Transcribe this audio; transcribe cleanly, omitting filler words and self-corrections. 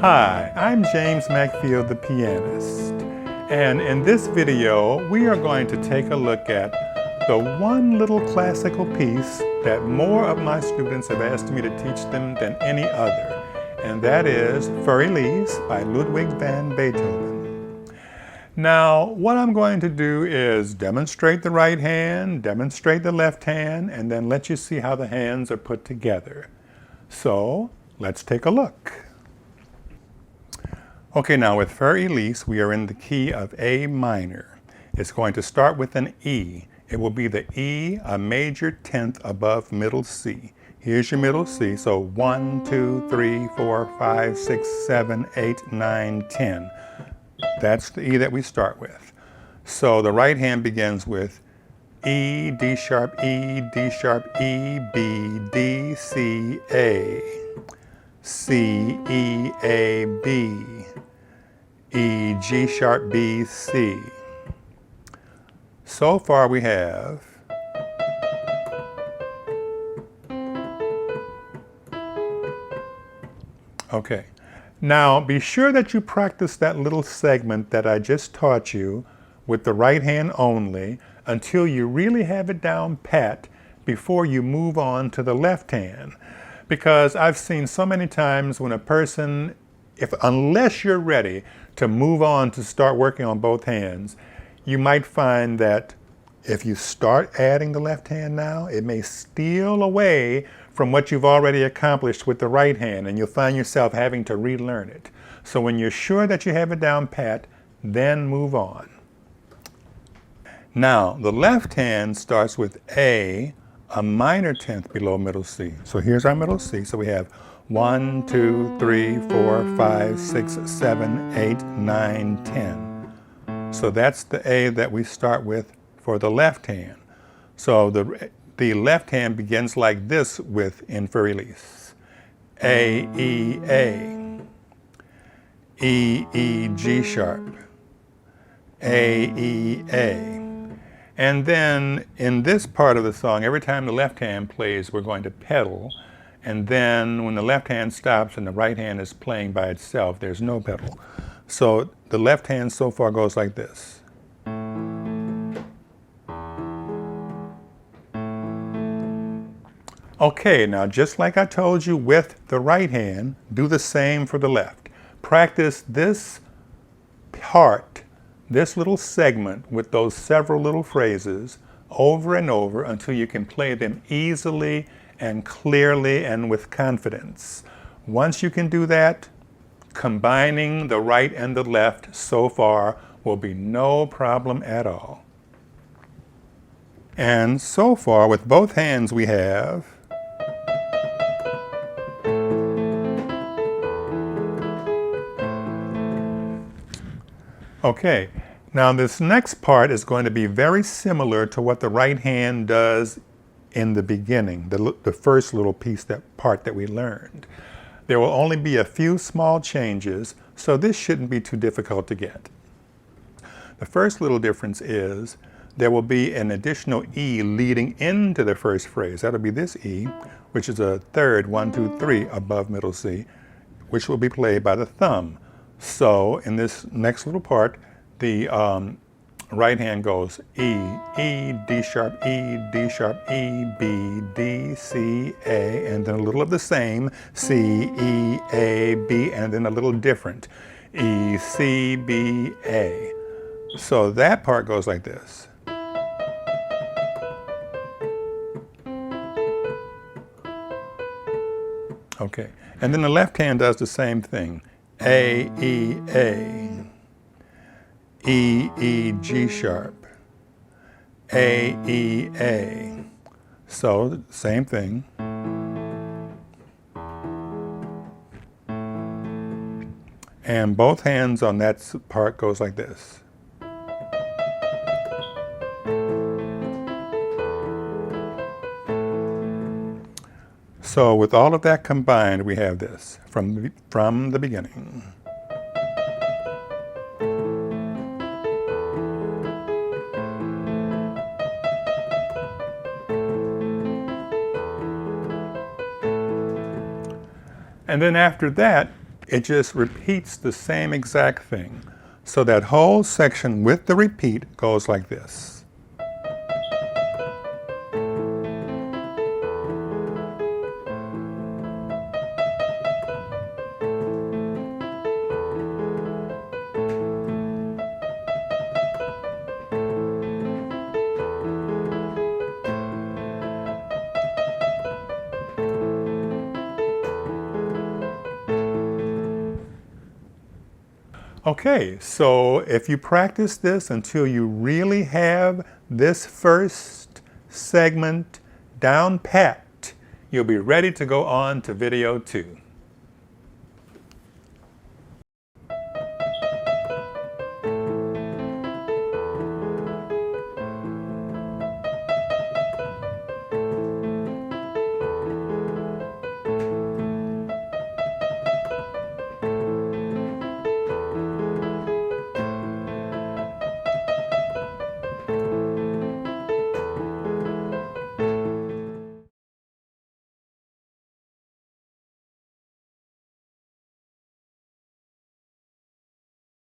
Hi, I'm James Macfield, the pianist, and in this video we are going to take a look at the one little classical piece that more of my students have asked me to teach them than any other, and that is Fur Elise by Ludwig van Beethoven. Now, what I'm going to do is demonstrate the right hand, demonstrate the left hand, and then let you see how the hands are put together. So, let's take a look. Okay, now with Fur Elise, we are in the key of A minor. It's going to start with an E. It will be the E, a major tenth above middle C. Here's your middle C, so 1, 2, 3, 4, 5, 6, 7, 8, 9, 10. That's the E that we start with. So the right hand begins with E, D sharp, E, D sharp, E, B, D, C, A, C, E, A, B, E, G sharp, B, C. So far we have okay. Now be sure that you practice that little segment that I just taught you with the right hand only until you really have it down pat before you move on to the left hand. Because I've seen so many times when a person, unless you're ready to move on to start working on both hands, you might find that if you start adding the left hand now, it may steal away from what you've already accomplished with the right hand, and you'll find yourself having to relearn it. So when you're sure that you have it down pat, then move on. Now, the left hand starts with A minor tenth below middle C. So here's our middle C. So we have 1, 2, 3, 4, 5, 6, 7, 8, 9, 10. So that's the A that we start with for the left hand. So the left hand begins like this in Fur Elise. A, E, A. E, E, G sharp. A, E, A. And then in this part of the song, every time the left hand plays, we're going to pedal. And then when the left hand stops and the right hand is playing by itself, there's no pedal. So the left hand so far goes like this. Okay, now just like I told you with the right hand, do the same for the left. Practice this part, this little segment with those several little phrases over and over until you can play them easily and clearly and with confidence. Once you can do that, combining the right and the left so far will be no problem at all. And so far with both hands we have okay. Now this next part is going to be very similar to what the right hand does in the beginning, the first little part that we learned. There will only be a few small changes, so this shouldn't be too difficult to get. The first little difference is there will be an additional E leading into the first phrase. That'll be this E, which is a third 1, 2, 3 above middle C, which will be played by the thumb. So in this next little part, the right hand goes E, E, D sharp, E, D sharp, E, B, D, C, A, and then a little of the same, C, E, A, B, and then a little different, E, C, B, A. So that part goes like this. Okay, and then the left hand does the same thing. A, E, A. E, E, G sharp. A, E, A. So, same thing. And both hands on that part goes like this. So with all of that combined, we have this from the beginning. And then after that, It just repeats the same exact thing. So that whole section with the repeat goes like this. Okay, so if you practice this until you really have this first segment down pat, you'll be ready to go on to video 2.